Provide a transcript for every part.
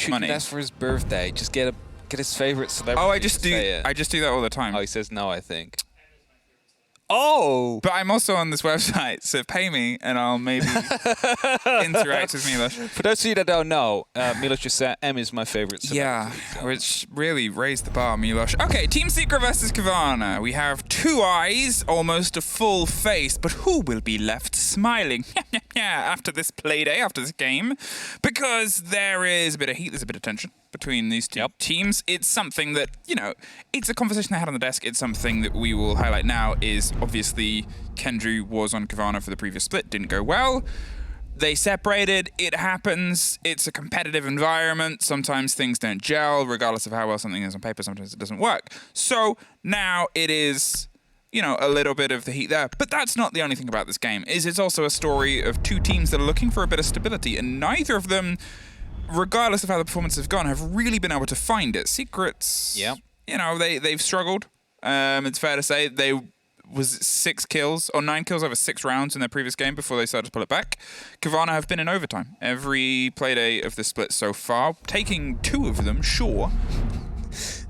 should money. do that for his birthday. Just get his favorite celebrity. Oh, I just do that all the time. Oh, he says no, I think. Oh! But I'm also on this website, so pay me and I'll maybe interact with Milos. For those of you that don't know, Milos just said M is my favorite celebrity. Yeah, which really raised the bar, Milos. Okay, Team Secret versus Cowana. We have 2 eyes, almost a full face, but who will be left smiling after this Playday, after this game? Because there is a bit of heat, there's a bit of tension between these two teams. It's something that, it's a conversation I had on the desk. It's something that we will highlight now is obviously Kendrew was on Cowana for the previous split, didn't go well. They separated, it happens, it's a competitive environment, sometimes things don't gel, regardless of how well something is on paper, sometimes it doesn't work. So now it is, a little bit of the heat there. But that's not the only thing about this game, it's also a story of 2 teams that are looking for a bit of stability, and neither of them, regardless of how the performances have gone, have really been able to find it. Secrets, they've struggled. It's fair to say they was 6 kills or 9 kills over 6 rounds in their previous game before they started to pull it back. Cowana have been in overtime every Playday of the split so far, taking 2 of them, sure.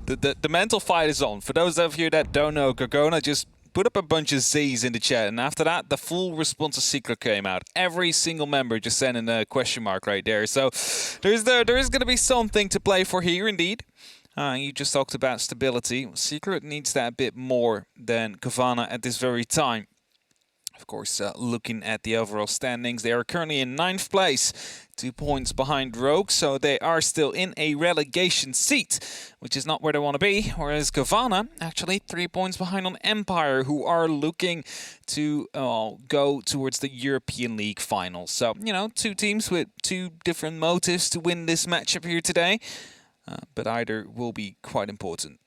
The mental fight is on. For those of you that don't know, Cowana just put up a bunch of Z's in the chat, and after that, the full response to Secret came out. Every single member just sent in a question mark right there. So there is going to be something to play for here, indeed. You just talked about stability. Secret needs that a bit more than Cowana at this very time. Of course, looking at the overall standings, they are currently in 9th place, 2 points behind Rogue, so they are still in a relegation seat, which is not where they want to be. Whereas Cowana, actually 3 points behind on Empire, who are looking to go towards the European League finals. So, 2 teams with 2 different motives to win this matchup here today, but either will be quite important.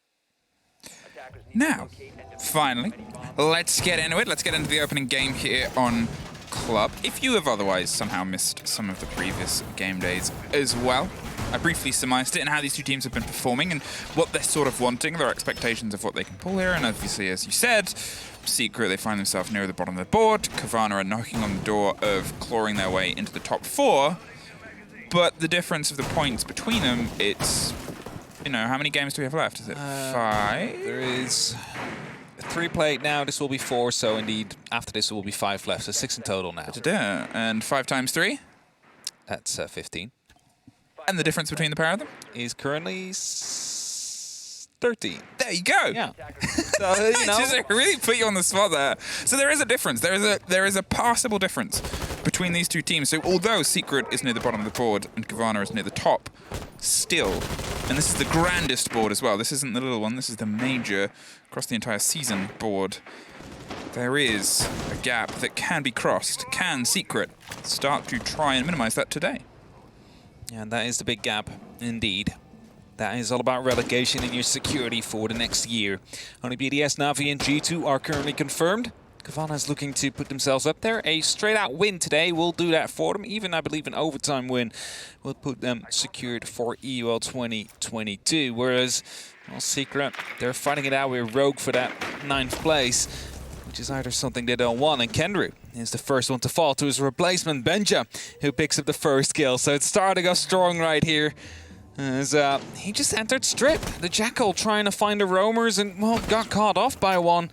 Now, finally, let's get into it. Let's get into the opening game here on Club. If you have otherwise somehow missed some of the previous game days as well, I briefly surmised it and how these 2 teams have been performing and what they're sort of wanting, their expectations of what they can pull here. And obviously, as you said, Secret, they find themselves near the bottom of the board. Cowana are knocking on the door of clawing their way into the top 4. But the difference of the points between them, it's... how many games do we have left? Is it 5? There is 3 played now. This will be 4, so indeed, after this, there will be 5 left. So 6 in total now. And 5 times 3? That's 15. And the difference between the pair of them? Is currently 13. There you go. Yeah. So, Just really put you on the spot there. So there is a difference. There is a passable difference between these 2 teams. So although Secret is near the bottom of the board and Cowana is near the top, still, and this is the grandest board as well, this isn't the little one, this is the major across the entire season board, there is a gap that can be crossed. Can Secret start to try and minimize that today? Yeah, and that is the big gap, indeed. That is all about relegation and your security for the next year. Only BDS, Navi and G2 are currently confirmed. Cowana is looking to put themselves up there. A straight-out win today will do that for them. Even, I believe, an overtime win will put them secured for EUL 2022. Whereas, Secret, they're fighting it out with Rogue for that 9th place, which is either something they don't want. And Kendrew is the first one to fall to his replacement, Benja, who picks up the first kill. So it's starting off strong right here. As he just entered strip. The Jackal trying to find the roamers and, well, got caught off by one.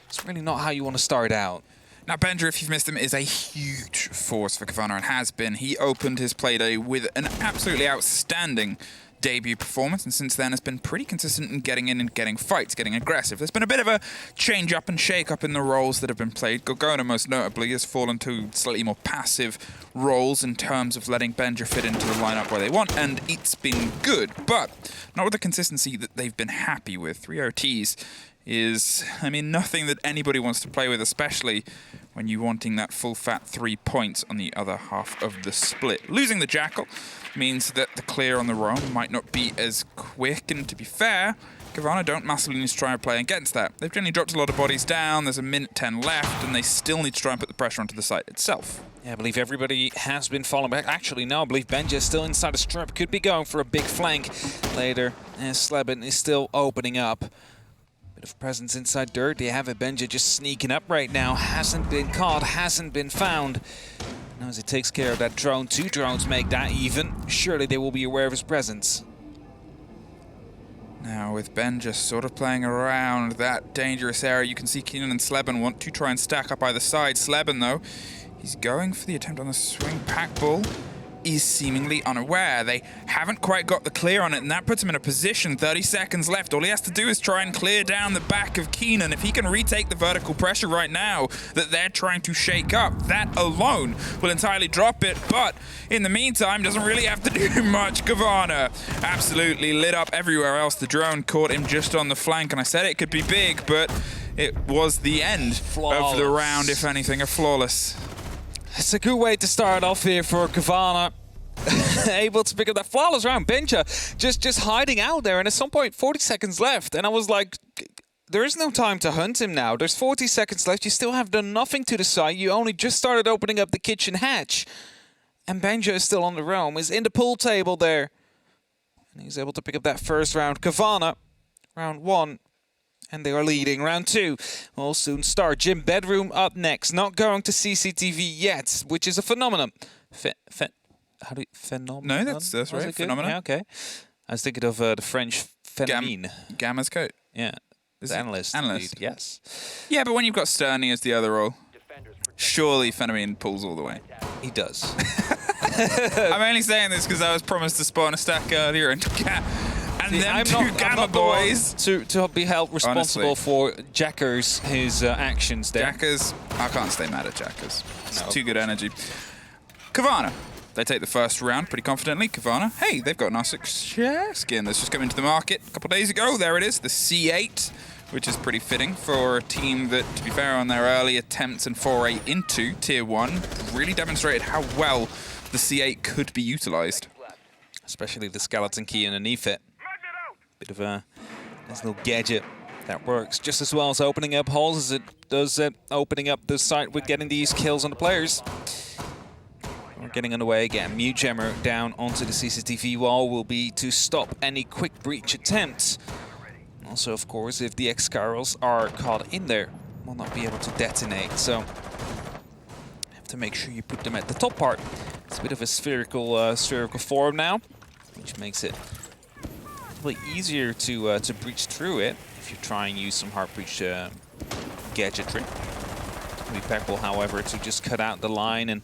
It's really not how you want to start out. Now, Benja, if you've missed him, is a huge force for Cowana and has been. He opened his Playday with an absolutely outstanding debut performance, and since then has been pretty consistent in getting in and getting fights, getting aggressive. There's been a bit of a change-up and shake-up in the roles that have been played. Cowana, most notably, has fallen to slightly more passive roles in terms of letting Benja fit into the lineup where they want, and it's been good, but not with the consistency that they've been happy with. 3 OTs is, nothing that anybody wants to play with, especially when you're wanting that full fat 3 points on the other half of the split. Losing the Jackal means that the clear on the roam might not be as quick, and to be fair, Cowana don't massively need to try and play against that. They've generally dropped a lot of bodies down, there's a minute 10 left, and they still need to try and put the pressure onto the site itself. Yeah, I believe everybody has been falling back. Actually, no, I believe Benja is still inside the strip, could be going for a big flank later, and Slebin is still opening up. Of presence inside dirt. They have a Benja just sneaking up right now. Hasn't been caught, hasn't been found. Now as he takes care of that drone, 2 drones make that even. Surely they will be aware of his presence. Now with Ben just sort of playing around that dangerous area, you can see Keenan and Sleben want to try and stack up either side. Sleben though, he's going for the attempt on the swing pack ball. Is seemingly unaware. They haven't quite got the clear on it, and that puts him in a position. 30 seconds left. All he has to do is try and clear down the back of Keenan. If he can retake the vertical pressure right now that they're trying to shake up, that alone will entirely drop it. But in the meantime, doesn't really have to do much. Cowana absolutely lit up everywhere else. The drone caught him just on the flank, and I said it could be big, but it was the end of the round, if anything, a flawless. It's a good way to start off here for Cowana. Able to pick up that flawless round. Benja just hiding out there, and at some point 40 seconds left, and I was like, there is no time to hunt him now. There's 40 seconds left. You still have done nothing to the site. You only just started opening up the kitchen hatch, and Benja is still on the roam. Is in the pool table there, and he's able to pick up that first round. Cowana, round 1. And they are leading. Round 2 will soon start. Gym Bedroom up next. Not going to CCTV yet, which is a phenomenon. How do you... Phenomenon? No, that's right. Phenomenon. Yeah, okay. I was thinking of the French phénomène. Gamma's coat. Yeah. The analyst. Analyst. Lead. Yes. Yeah, but when you've got Sterny as the other role, surely Phénomène pulls all the way. He does. I'm only saying this because I was promised to spawn a stack earlier and them two Gamma boys to be held responsible Honestly. for Jackers his actions there. Jackers, I can't stay mad at Jackers. It's too good energy. Cowana, they take the first round pretty confidently. Cowana, hey, they've got an R6 skin that's just come into the market a couple of days ago. There it is, the C8, which is pretty fitting for a team that, to be fair, on their early attempts and foray into Tier 1, really demonstrated how well the C8 could be utilized. Especially the skeleton key underneath it. Bit of a nice little gadget that works just as well as opening up holes as it does opening up the site with getting these kills on the players. We're getting underway again. Mute Jammer down onto the CCTV wall will be to stop any quick breach attempts. Also, of course, if the X-Carrels are caught in there, will not be able to detonate. So you have to make sure you put them at the top part. It's a bit of a spherical form now, which makes it easier to breach through it if you try and use some hard breach gadgetry. We Peckle, however, to just cut out the line and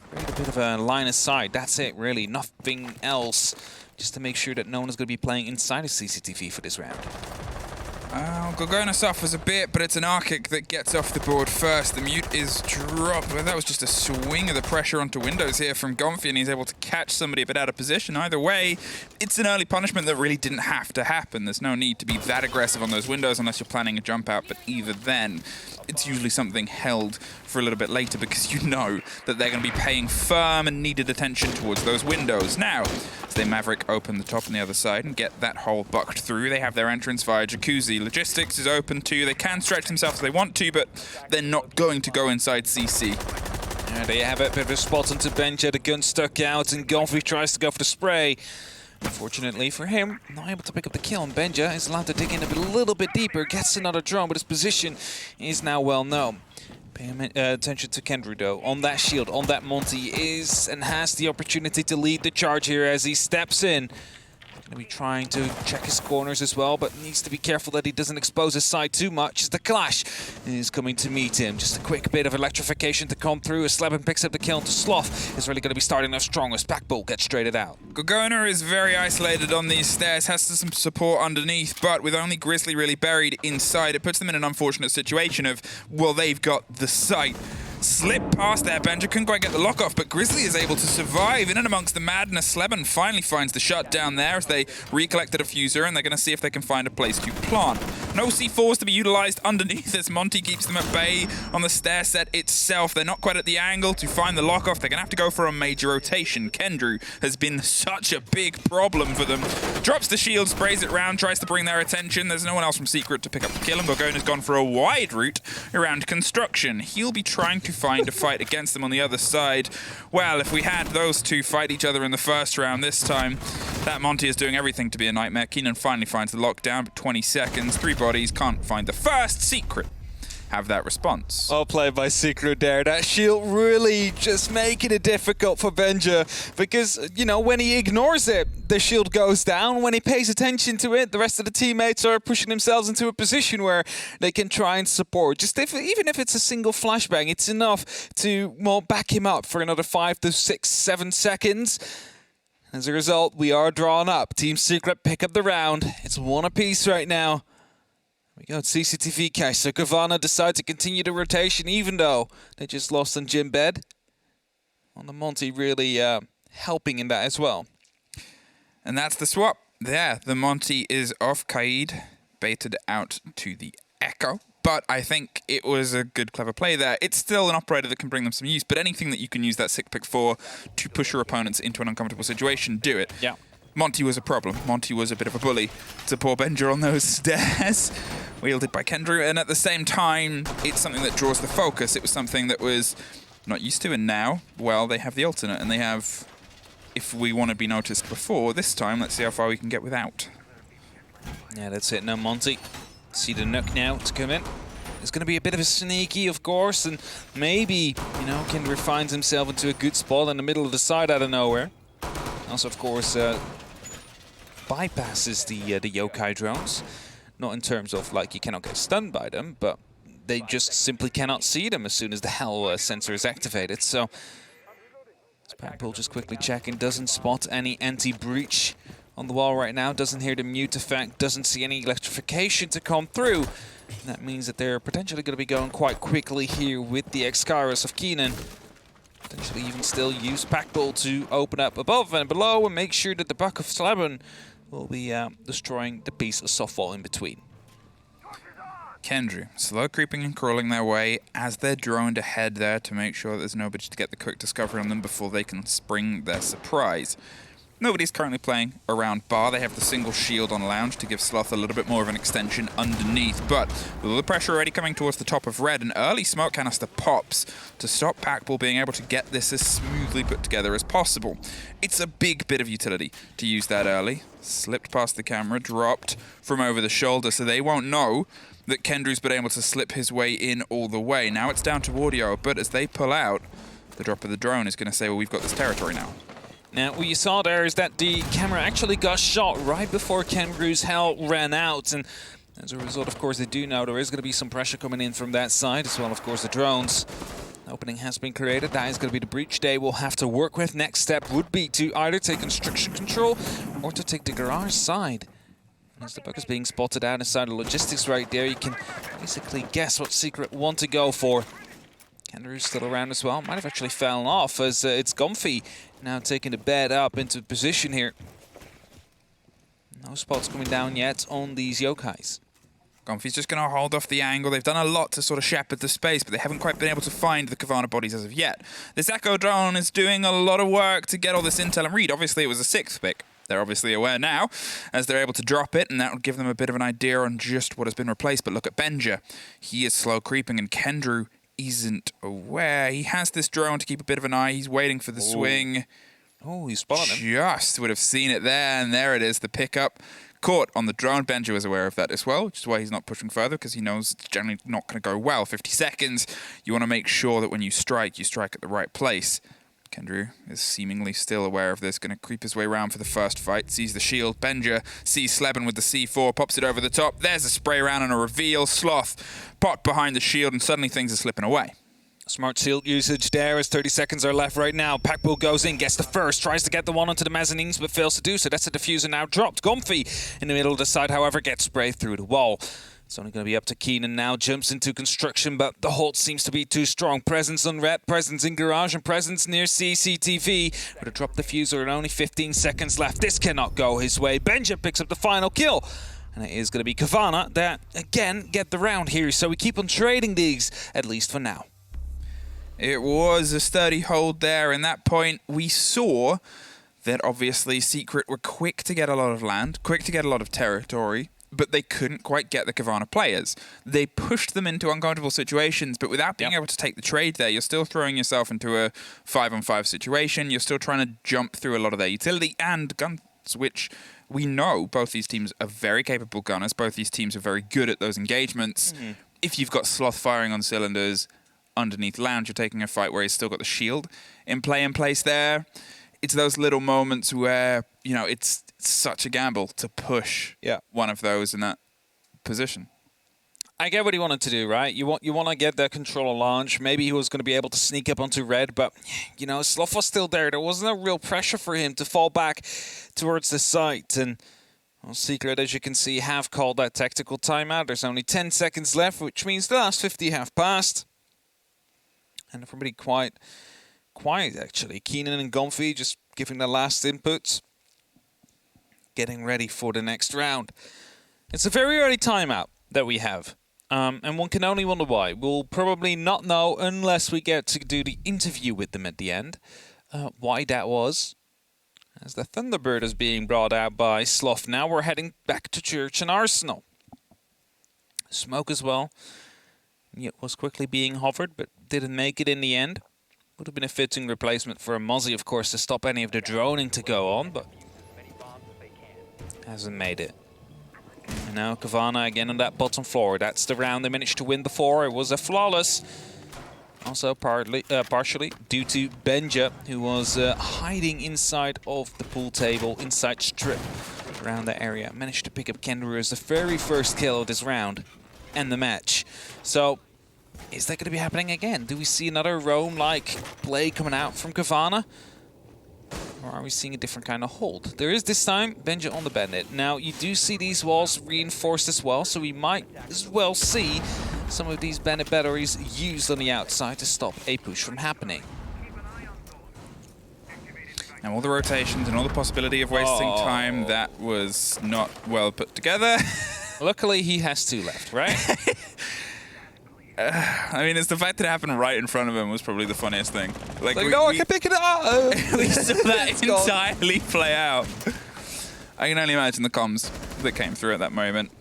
create a bit of a line of sight. That's it, really. Nothing else. Just to make sure that no one is going to be playing inside of CCTV for this round. Gorgona suffers a bit, but it's an Arctic that gets off the board first. The mute is dropped. Well, that was just a swing of the pressure onto Windows here from Gomfi, and he's able to catch somebody a bit out of position. Either way, it's an early punishment that really didn't have to happen. There's no need to be that aggressive on those windows unless you're planning a jump out, but either then, it's usually something held for a little bit later because you know that they're going to be paying firm and needed attention towards those windows. Now, as they Maverick open the top on the other side and get that hole bucked through, they have their entrance via Jacuzzi. Logistics is open too. They can stretch themselves if they want to, but they're not going to go inside CC. Yeah, they have a bit of a spot onto Benja. The gun stuck out, and Gomfi tries to go for the spray. Unfortunately for him, not able to pick up the kill, and Benja is allowed to dig in a little bit deeper, gets another drone, but his position is now well known. Pay attention to Kendrew, though. On that shield, on that Monty, is and has the opportunity to lead the charge here as he steps in. Going to be trying to check his corners as well, but needs to be careful that he doesn't expose his side too much as the Clash is coming to meet him. Just a quick bit of electrification to come through as Sleben picks up the kill into Sloth. Is really going to be starting their strongest. Backbull gets traded out. Gorgona is very isolated on these stairs, has some support underneath, but with only Grizzly really buried inside, it puts them in an unfortunate situation of, well, they've got the site. Slip past there, Benja couldn't quite get the lock off, but Grizzly is able to survive in and amongst the madness. Sleben finally finds the shutdown there as they recollected a fuser, and they're going to see if they can find a place to plant. No C4s to be utilized underneath as Monty keeps them at bay on the stair set itself. They're not quite at the angle to find the lock off. They're going to have to go for a major rotation. Kendrew has been such a big problem for them. Drops the shield, sprays it round, tries to bring their attention. There's no one else from Secret to pick up the kill, and Gorgona's gone for a wide route around construction. He'll be trying to find a fight against them on the other side. Well, if we had those two fight each other in the first round this time, that Monty is doing everything to be a nightmare. Keenan finally finds the lockdown, but 20 seconds, 3 bodies, can't find the first. Secret have that response. Well played by Secret there. That shield really just making it difficult for Benja because, you know, when he ignores it, the shield goes down. When he pays attention to it, the rest of the teammates are pushing themselves into a position where they can try and support. Even if it's a single flashbang, it's enough to, well, back him up for another 5 to 6, 7 seconds. As a result, we are drawn up. Team Secret pick up the round. It's one apiece right now. We got CCTV cash, so Cowana decides to continue the rotation even though they just lost on Jim Bed. On the Monty really helping in that as well. And that's the swap. There, the Monty is off. Kaid baited out to the Echo. But I think it was a good, clever play there. It's still an operator that can bring them some use, but anything that you can use that sick pick for to push your opponents into an uncomfortable situation, do it. Yeah. Monty was a problem. Monty was a bit of a bully to poor Benja on those stairs, wielded by Kendrew, and at the same time, it's something that draws the focus. It was something that was not used to, and now, well, they have the alternate, and they have, if we want to be noticed before, this time, let's see how far we can get without. Yeah, that's it. Now Monty. See the Nook now to come in. It's going to be a bit of a sneaky, of course, and maybe, you know, Kendrew finds himself into a good spot in the middle of the side out of nowhere. Also, of course, bypasses the yokai drones. Not in terms of, like, you cannot get stunned by them, but they just simply cannot see them as soon as the hell sensor is activated. So, Packbull just quickly checking, doesn't spot any anti-breach on the wall right now, doesn't hear the mute effect, doesn't see any electrification to come through. And that means that they're potentially going to be going quite quickly here with the X-Kairos of Keenan. Potentially even still use Packbull to open up above and below and make sure that the Buck of Slabon will be destroying the piece of softball in between. Kendrew, slow creeping and crawling their way as they're droned ahead there to make sure there's nobody to get the quick discovery on them before they can spring their surprise. Nobody's currently playing around bar. They have the single shield on lounge to give Sloth a little bit more of an extension underneath. But with all the pressure already coming towards the top of red, an early smoke canister pops to stop Packbull being able to get this as smoothly put together as possible. It's a big bit of utility to use that early. Slipped past the camera, dropped from over the shoulder, so they won't know that Kendrew's been able to slip his way in all the way. Now it's down to audio, but as they pull out, the drop of the drone is going to say, well, we've got this territory now. Now, what you saw there is that the camera actually got shot right before Kendrew's hell ran out, and as a result, of course, they do know there is going to be some pressure coming in from that side, as well, of course, the drones. The opening has been created. That is going to be the breach they will have to work with. Next step would be to either take construction control or to take the garage side. As the Buck is being spotted out inside the logistics right there, you can basically guess what Secret want to go for. Kendrew's still around as well. Might have actually fallen off as it's Comfy now taking the bed up into position here. No spots coming down yet on these yokais. Comfy's just going to hold off the angle. They've done a lot to sort of shepherd the space, but they haven't quite been able to find the Cowana bodies as of yet. This Echo drone is doing a lot of work to get all this intel and read. Obviously, it was a sixth pick. They're obviously aware now, as they're able to drop it, and that would give them a bit of an idea on just what has been replaced. But look at Benja. He is slow creeping, and Kendrew isn't aware. He has this drone to keep a bit of an eye. He's waiting for the swing. Oh, he's spotted him. Just would have seen it there, and there it is, the pickup. Caught on the drone. Benja was aware of that as well, which is why he's not pushing further, because he knows it's generally not going to go well. 50 seconds. You want to make sure that when you strike at the right place. Kendrew is seemingly still aware of this, going to creep his way around for the first fight, sees the shield. Benja sees Sleben with the C4, pops it over the top. There's a spray round and a reveal. Sloth pot behind the shield, and suddenly things are slipping away. Smart shield usage there as 30 seconds are left right now. Packbull goes in, gets the first, tries to get the one onto the mezzanines, but fails to do so. That's a diffuser now dropped. Comfy in the middle of the side, however, gets sprayed through the wall. It's only going to be up to Keenan now, jumps into construction, but the hold seems to be too strong. Presence on red, presence in garage, and presence near CCTV. With a drop diffuser and only 15 seconds left, this cannot go his way. Benja picks up the final kill. And it is going to be Cowana that, again, get the round here. So we keep on trading these, at least for now. It was a sturdy hold there. And that point, we saw that obviously Secret were quick to get a lot of land, quick to get a lot of territory, but they couldn't quite get the Cowana players. They pushed them into uncomfortable situations, but without being able to take the trade there, you're still throwing yourself into a 5-on-5 situation. You're still trying to jump through a lot of their utility and guns, which we know both these teams are very capable gunners. Both these teams are very good at those engagements. if you've got Sloth firing on cylinders underneath Lounge, you're taking a fight where he's still got the shield in place there. It's those little moments where, you know, it's such a gamble to push one of those in that position. I get what he wanted to do, right? You want to get that control of Launch. Maybe he was going to be able to sneak up onto Red, but, you know, Sloth was still there. There wasn't a real pressure for him to fall back towards the site. And well, Secret, as you can see, have called that tactical timeout. There's only 10 seconds left, which means the last 50 have passed. And everybody quite quiet, actually. Keenan and Gomfy just giving the last inputs, getting ready for the next round. It's a very early timeout that we have. And one can only wonder why. We'll probably not know unless we get to do the interview with them at the end. Why that was. As the Thunderbird is being brought out by Sloth. Now we're heading back to Church and Arsenal. Smoke as well. It was quickly being hovered, but didn't make it in the end. Would have been a fitting replacement for a Mozzie, of course, to stop any of the droning to go on, but hasn't made it. And now Cowana again on that bottom floor. That's the round they managed to win before. It was a flawless. Also partially due to Benja, who was hiding inside of the pool table, inside strip around that area. Managed to pick up Kendra as the very first kill of this round and the match. So, is that going to be happening again? Do we see another roam-like play coming out from Cowana? Or are we seeing a different kind of hold? There is this time Benja on the bandit. Now, you do see these walls reinforced as well, so we might as well see some of these bandit batteries used on the outside to stop a push from happening. Now, all the rotations and all the possibility of wasting time, that was not well put together. Luckily, he has 2 left, right? I mean, it's the fact that it happened right in front of him was probably the funniest thing. Like no, I can pick it up! We saw that entirely play out. I can only imagine the comms that came through at that moment.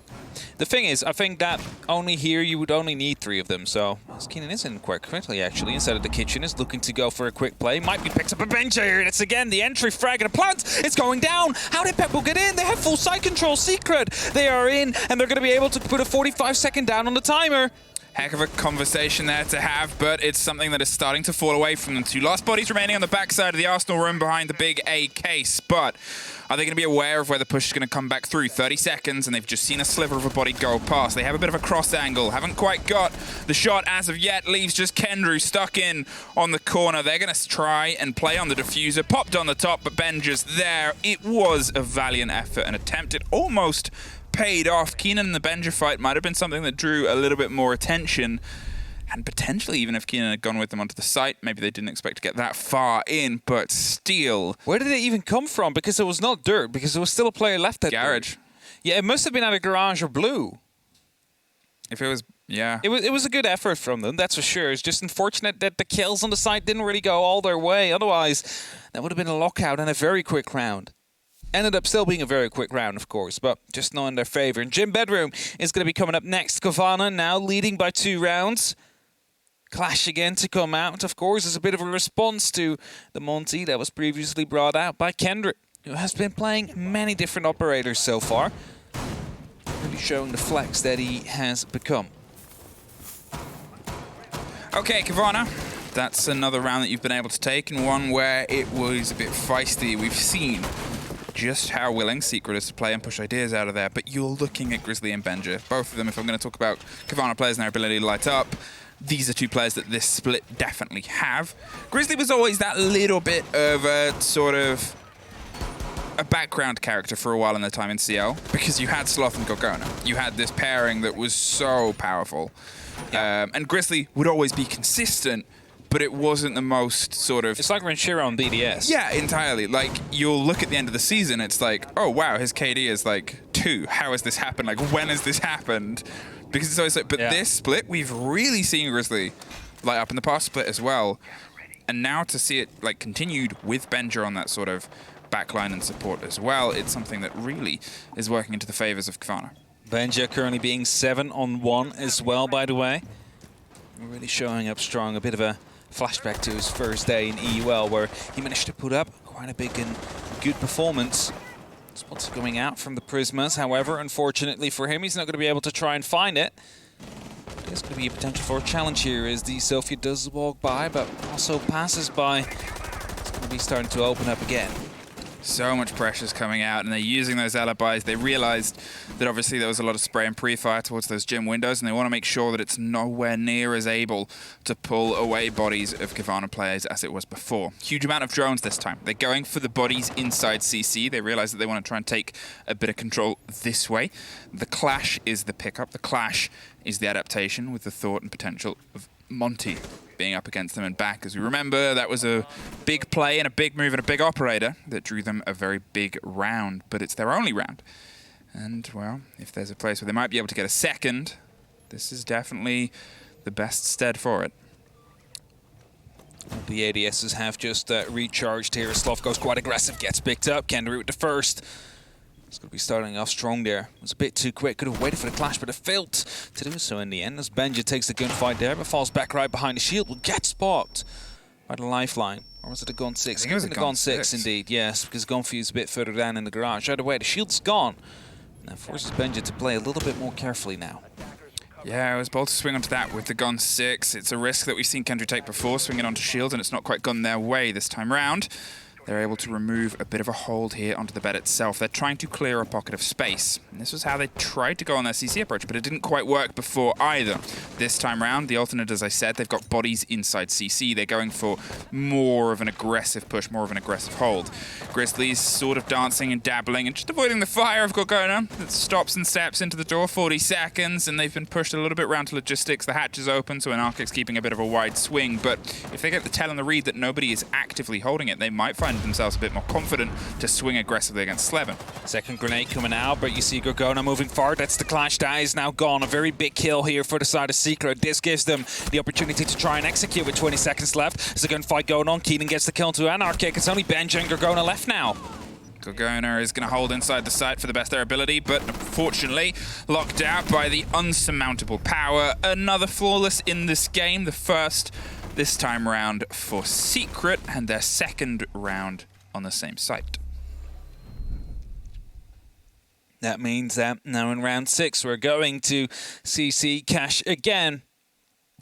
The thing is, I think that only here you would only need 3 of them, so Keenan is in quite quickly, actually. Inside of the kitchen is looking to go for a quick play. Might be picked up a bench here, and it's again the entry frag and a plant. It's going down. How did Peppo get in? They have full side control. Secret. They are in, and they're going to be able to put a 45-second down on the timer. Heck of a conversation there to have, but it's something that is starting to fall away from them. 2 last bodies remaining on the backside of the Arsenal room behind the big A case, but are they going to be aware of where the push is going to come back through? 30 seconds, and they've just seen a sliver of a body go past. They have a bit of a cross angle. Haven't quite got the shot as of yet. Leaves just Kendrew stuck in on the corner. They're going to try and play on the diffuser. Popped on the top, but Ben just there. It was a valiant effort, an attempt. It almost paid off. Keenan and the Benja fight might have been something that drew a little bit more attention. And potentially, even if Keenan had gone with them onto the site, maybe they didn't expect to get that far in, but still. Where did it even come from? Because it was not dirt, because there was still a player left at garage. Dirt. Yeah, it must have been at a garage or blue. If it was, yeah. It was a good effort from them, that's for sure. It's just unfortunate that the kills on the site didn't really go all their way. Otherwise, that would have been a lockout and a very quick round. Ended up still being a very quick round, of course, but just not in their favor. And Gym Bedroom is going to be coming up next. Cowana now leading by 2 rounds. Clash again to come out, of course, as a bit of a response to the Monty that was previously brought out by Kendrick, who has been playing many different operators so far. Really showing the flex that he has become. Okay, Cowana. That's another round that you've been able to take, and one where it was a bit feisty. We've seen just how willing Secret is to play and push ideas out of there, but you're looking at Grizzly and Benja. Both of them, if I'm going to talk about Cowana players and their ability to light up, these are 2 players that this split definitely have. Grizzly was always that little bit of a sort of a background character for a while in their time in CL, because you had Sloth and Gorgona. You had this pairing that was so powerful. Yeah. And Grizzly would always be consistent, but it wasn't the most sort of... It's like Renshiro on BDS. Yeah, entirely. Like, you'll look at the end of the season, it's like, oh, wow, his KD is like 2. How has this happened? Like, when has this happened? Because it's always like, but this split, we've really seen Grizzly light up in the past split as well. And now to see it, like, continued with Benja on that sort of backline and support as well, it's something that really is working into the favors of Cowana. Benja currently being 7-on-1 as well, by the way. Really showing up strong. A bit of a flashback to his first day in EUL, where he managed to put up quite a big and good performance. Spots going out from the Prismas. However, unfortunately for him, he's not going to be able to try and find it. There's going to be a potential for a challenge here as the Sophia does walk by, but also passes by. It's going to be starting to open up again. So much pressure's coming out, and they're using those alibis. They realized that obviously there was a lot of spray and pre-fire towards those gym windows, and they want to make sure that it's nowhere near as able to pull away bodies of Cowana players as it was before. Huge amount of drones this time. They're going for the bodies inside CC. They realize that they want to try and take a bit of control this way. The clash is the pickup. The clash is the adaptation with the thought and potential of Monty being up against them and back. As we remember, that was a big play and a big move and a big operator that drew them a very big round, but it's their only round. And, well, if there's a place where they might be able to get a second, this is definitely the best stead for it. The ADSs have just recharged here. Sloth goes quite aggressive, gets picked up. Kendry with the first. It's going to be starting off strong there. It was a bit too quick. Could have waited for the clash, but it failed to do so in the end. As Benja takes the gunfight there, but falls back right behind the shield. Will get spot by the lifeline. Or was it a gun 6? I think it was a gun 6 indeed, yes, because gun fuse a bit further down in the garage. Either way, the shield's gone. And that forces Benja to play a little bit more carefully now. Yeah, I was bold to swing onto that with the gun 6. It's a risk that we've seen Kendry take before, swinging onto shield, and it's not quite gone their way this time round. They're able to remove a bit of a hold here onto the bed itself. They're trying to clear a pocket of space. And this was how they tried to go on their CC approach, but it didn't quite work before either. This time round, the alternate, as I said, they've got bodies inside CC. They're going for more of an aggressive push, more of an aggressive hold. Grizzly's sort of dancing and dabbling and just avoiding the fire of Cowana. It stops and steps into the door, 40 seconds, and they've been pushed a little bit round to logistics. The hatch is open, so Anarchic's keeping a bit of a wide swing, but if they get the tell and the read that nobody is actively holding it, they might find themselves a bit more confident to swing aggressively against Slevin. Second grenade coming out, but you see Cowana moving forward. That's the clash. Die is now gone. A very big kill here for the side of Secret. This gives them the opportunity to try and execute with 20 seconds left. There's a gunfight going on. Keenan gets the kill to Anarchic. It's only Benja and Cowana left now. Cowana is going to hold inside the site for the best of their ability, but unfortunately locked out by the unsurmountable power. Another flawless in this game. The first this time round for Secret, and their second round on the same site. That means that now in round 6 we're going to CC cash again.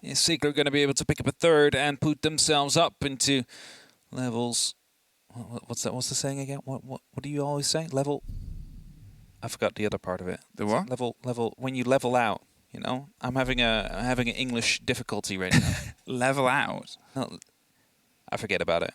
Is Secret going to be able to pick up a third and put themselves up into levels? What's that? What's the saying again? What do you always say? Level? I forgot the other part of it. The what? Level. When you level out, you know. I'm having an English difficulty right now. Level out. No, I forget about it.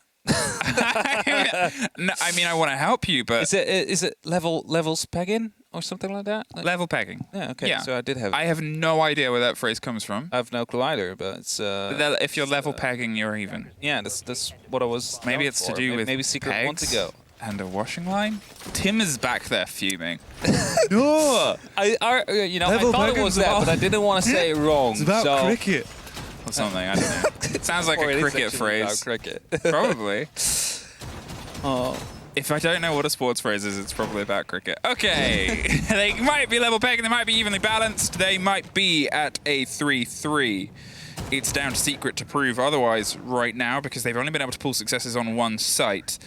No, I mean, I want to help you, but is it levels pegging or something like that? level pegging. Yeah. Okay. Yeah. So I did have. I have no idea where that phrase comes from. I have no clue either, but it's. If you're level pegging, you're even. Yeah, that's what I was. Maybe it's to do with maybe Secret pegs wants to go. And a washing line. Tim is back there fuming. No, I thought it was that, but I didn't want to say it wrong. It's about cricket. Or something, I don't know. It sounds like Or a it is cricket actually phrase. about cricket. Probably. Oh. If I don't know what a sports phrase is, it's probably about cricket. Okay. They might be level pegging, they might be evenly balanced, they might be at a 3-3. It's down to Secret to prove otherwise right now because they've only been able to pull successes on one site.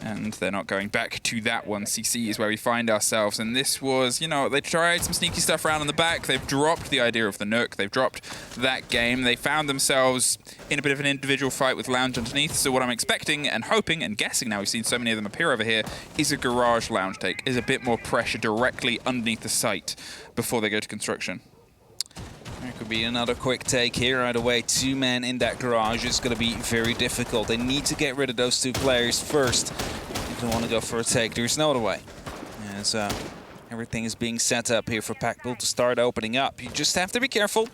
And they're not going back to that one. CC is where we find ourselves. And this was, you know, they tried some sneaky stuff around in the back. They've dropped the idea of the Nook. They've dropped that game. They found themselves in a bit of an individual fight with Lounge underneath. So what I'm expecting and hoping and guessing, now we've seen so many of them appear over here, is a garage Lounge take, is a bit more pressure directly underneath the site before they go to construction. There could be another quick take here. Either way, 2 men in that garage is going to be very difficult. They need to get rid of those 2 players first if they want to go for a take. There's no other way. As everything is being set up here for Packbull to start opening up. You just have to be careful.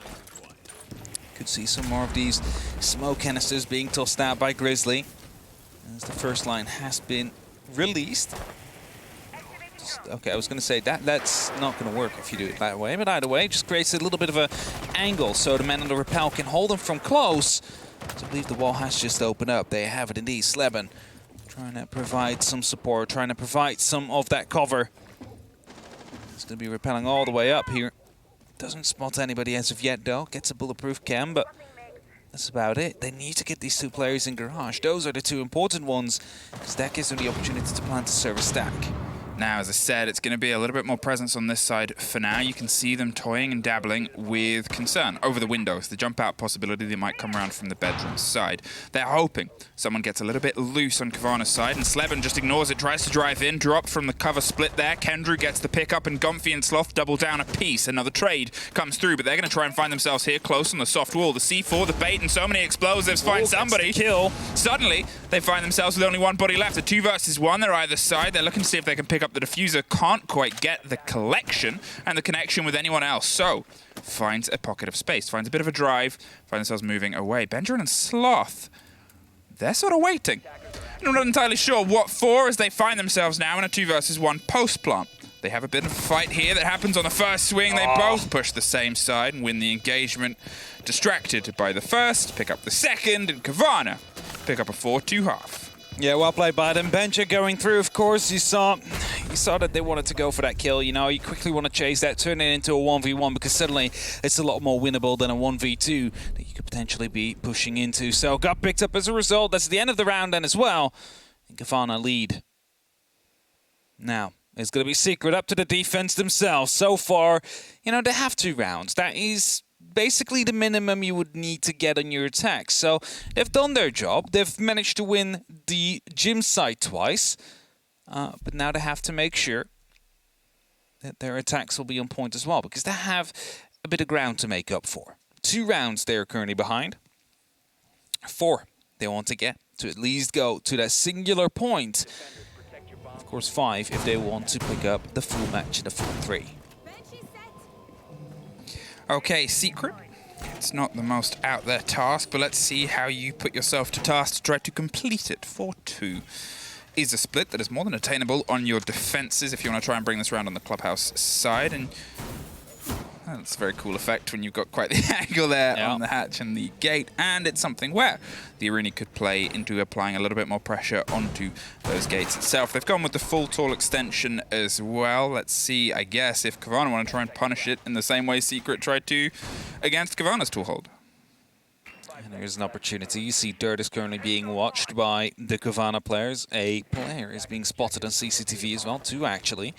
Could see some more of these smoke canisters being tossed out by Grizzly. As the first line has been released. Okay, I was going to say that's not going to work if you do it that way, but either way, it just creates a little bit of an angle so the man on the rappel can hold them from close. So I believe the wall has just opened up. There you have it indeed. Sleben trying to provide some support, trying to provide some of that cover. It's going to be rappelling all the way up here. Doesn't spot anybody as of yet, though. Gets a bulletproof cam, but that's about it. They need to get these 2 players in garage. Those are the 2 important ones, because that gives them the opportunity to plant a service stack. Now, as I said, it's going to be a little bit more presence on this side for now. You can see them toying and dabbling with concern over the windows. The jump out possibility they might come around from the bedroom side. They're hoping someone gets a little bit loose on Coawana's side, and Sleben just ignores it, tries to drive in, dropped from the cover split there. Kendrew gets the pickup, and Gumphy and Sloth double down a piece. Another trade comes through, but they're going to try and find themselves here close on the soft wall. The C4, the bait, and so many explosives find somebody. Kill. Suddenly, they find themselves with only one body left. A 2 versus 1, they're either side. They're looking to see if they can pick up the diffuser, can't quite get the collection and the connection with anyone else, so finds a pocket of space, finds a bit of a drive, find themselves moving away. Benjamin and Sloth, they're sort of waiting. And I'm not entirely sure what for, as they find themselves now in a 2 versus 1 post plant. They have a bit of a fight here that happens on the first swing. They both push the same side and win the engagement. Distracted by the first, pick up the second, and Cowana pick up a 4-2 half. Yeah, well played by them. Benja going through, of course. You saw that they wanted to go for that kill. You know, you quickly want to chase that, turn it into a 1v1, because suddenly it's a lot more winnable than a 1v2 that you could potentially be pushing into. So got picked up as a result. That's the end of the round then as well. And Cowana lead. Now, it's going to be Secret up to the defense themselves. So far, you know, they have 2 rounds. That is basically the minimum you would need to get on your attack. So they've done their job. They've managed to win the gym site twice. But now they have to make sure that their attacks will be on point as well, because they have a bit of ground to make up for. 2 rounds they're currently behind. 4 they want to get to at least go to that singular point. Of course, 5 if they want to pick up the full match in the full 3. Okay, Secret. It's not the most out there task, but let's see how you put yourself to task to try to complete it. 4-2 is a split that is more than attainable on your defenses if you want to try and bring this round on the Clubhouse side. And that's a very cool effect when you've got quite the angle there on the hatch and the gate. And it's something where the Arena could play into applying a little bit more pressure onto those gates itself. They've gone with the full tall extension as well. Let's see, I guess, if Cowana want to try and punish it in the same way Secret tried to against Coawana's tool hold. And there's an opportunity. You see Dirt is currently being watched by the Cowana players. A player is being spotted on CCTV as well, 2 actually.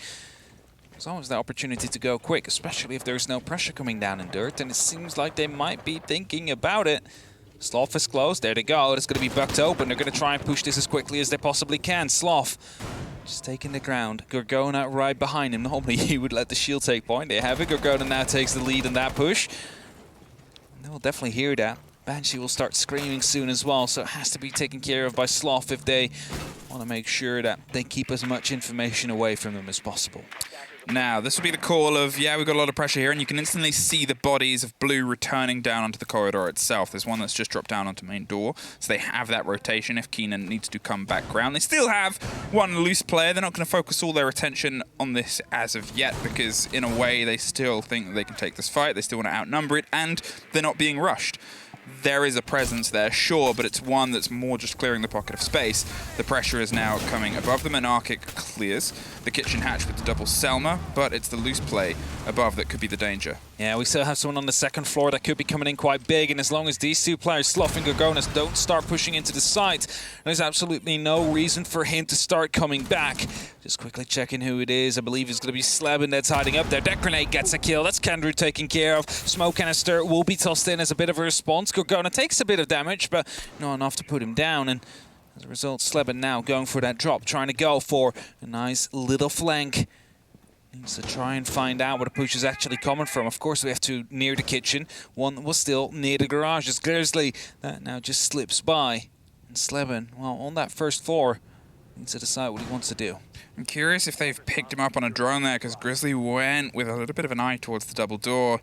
There's always the opportunity to go quick, especially if there's no pressure coming down in Dirt, and it seems like they might be thinking about it. Sloth is close. There they go. It's going to be bucked open. They're going to try and push this as quickly as they possibly can. Sloth just taking the ground. Gorgona right behind him. Normally he would let the shield take point. They have it. Gorgona now takes the lead in that push. And they will definitely hear that. Banshee will start screaming soon as well, so it has to be taken care of by Sloth if they want to make sure that they keep as much information away from them as possible. Now, this will be the call of, yeah, we've got a lot of pressure here, and you can instantly see the bodies of Blue returning down onto the corridor itself. There's one that's just dropped down onto main door, so they have that rotation if Keenan needs to come back ground. They still have 1 loose player. They're not going to focus all their attention on this as of yet, because in a way they still think that they can take this fight. They still want to outnumber it, and they're not being rushed. There is a presence there, sure, but it's one that's more just clearing the pocket of space. The pressure is now coming above them, and Arctic clears the kitchen hatch with the double Selma, but it's the loose play above that could be the danger. Yeah, we still have someone on the 2nd floor that could be coming in quite big, and as long as these 2 players, Sloth and Gorgonas, don't start pushing into the site, there's absolutely no reason for him to start coming back. Just quickly checking who it is. I believe it's going to be Sleben that's hiding up there. That grenade gets a kill. That's Kendrew taken care of. Smoke canister will be tossed in as a bit of a response. Gorgona takes a bit of damage, but not enough to put him down, and as a result, Sleben now going for that drop, trying to go for a nice little flank. Needs to try and find out where the push is actually coming from. Of course, we have 2 near the kitchen. 1 was still near the garage. It's Grizzly that now just slips by. And Sleben, well, on that 1st floor, needs to decide what he wants to do. I'm curious if they've picked him up on a drone there, because Grizzly went with a little bit of an eye towards the double door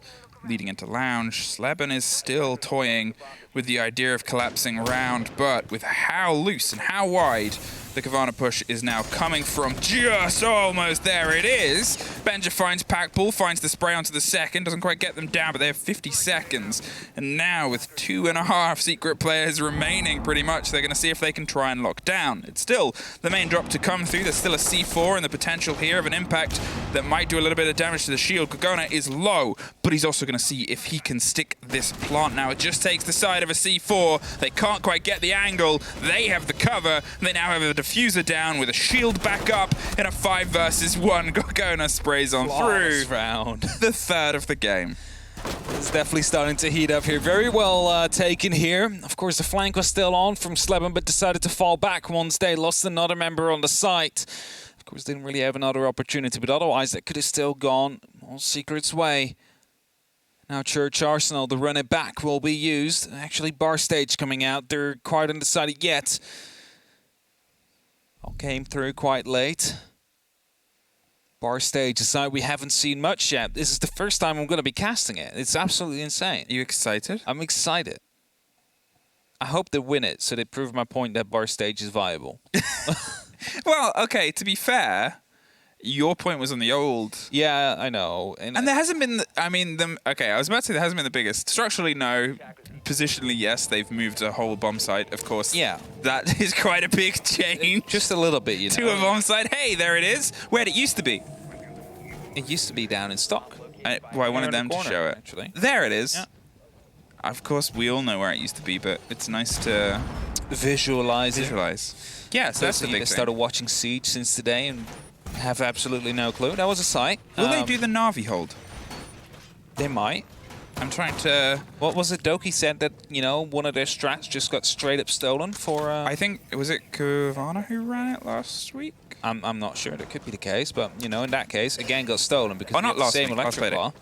leading into lounge. Sleben is still toying with the idea of collapsing round, but with how loose and how wide the Cowana push is now coming from, just almost there it is. Benja finds Packball, finds the spray onto the 2nd, doesn't quite get them down, but they have 50 seconds. And now with 2.5 Secret players remaining pretty much, they're going to see if they can try and lock down. It's still the main drop to come through. There's still a C4 and the potential here of an impact that might do a little bit of damage to the shield. Gorgona is low, but he's also going to see if he can stick this plant. Now it just takes the side of a C4. They can't quite get the angle. They have the cover. They now have a diffuser down with a shield back up in a 5 versus 1. Cowana sprays on Flawless through round. the third of the game. It's definitely starting to heat up here. Very well taken here. Of course, the flank was still on from Sleben, but decided to fall back once they lost another member on the site. Of course, didn't really have another opportunity, but otherwise that could have still gone all Secret's way. Now Church Arsenal, the run it back will be used. Actually, Bar Stage coming out. They're quite undecided yet. All came through quite late. Bar Stage, a side we haven't seen much yet. This is the first time I'm going to be casting it. It's absolutely insane. Are you excited? I'm excited. I hope they win it, so they prove my point that Bar Stage is viable. Well, okay, to be fair, your point was on the old. Yeah, I know. And there hasn't been, okay, I was about to say there hasn't been the biggest. Structurally, no. Positionally, yes, they've moved a whole bomb site, of course. Yeah. That is quite a big change. Just a little bit, you know. To a bomb site. Hey, there it is. Where'd it used to be? It used to be down in stock. I wanted them to show it. Actually. There it is. Yeah. Of course, we all know where it used to be, but it's nice to visualize. Yeah, so that's the big I thing. started watching Siege since today and have absolutely no clue. That was a sight. Will they do the Na'Vi hold? They might. I'm trying to... What was it? Doki said that, you know, one of their strats just got straight up stolen for... I think, was it Cowana who ran it last week? I'm not sure. That could be the case, but, you know, in that case, again, got stolen because not the last same week, last electric Playday. law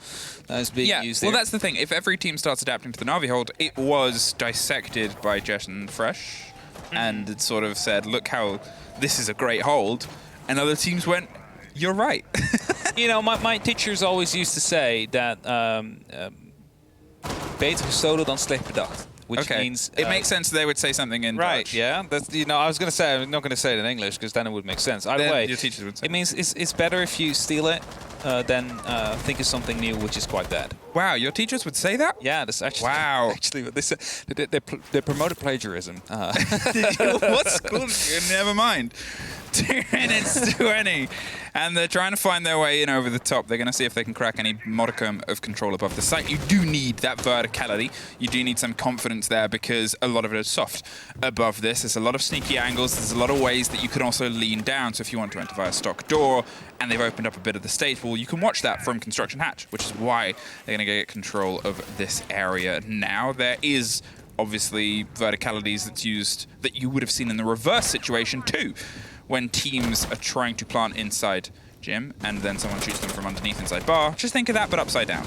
that was being used there. Well, that's the thing. If every team starts adapting to the Na'Vi hold, it was dissected by Jet and Fresh, and it sort of said, look how this is a great hold, and other teams went, you're right. You know, my teachers always used to say that beter gestolen dan slecht bedacht. Which means... it makes sense they would say something in right, Dutch. yeah. That's, you know, I was going to say, I'm not going to say it in English because then it would make sense. Either way, your teachers would say it means it's better if you steal it than think of something new, which is quite bad. Wow, your teachers would say that? Yeah, that's actually... Wow. Actually, what they said. They promoted plagiarism. What school? Never mind. 2 minutes 20. And they're trying to find their way in over the top. They're going to see if they can crack any modicum of control above the site. You do need that verticality. You do need some confidence there because a lot of it is soft above this. There's a lot of sneaky angles. There's a lot of ways that you can also lean down. So if you want to enter via stock door and they've opened up a bit of the stage wall, you can watch that from construction hatch, which is why they're going to get control of this area now. There is obviously verticalities that's used that you would have seen in the reverse situation too, when teams are trying to plant inside gym and then someone shoots them from underneath inside bar. Just think of that, but upside down.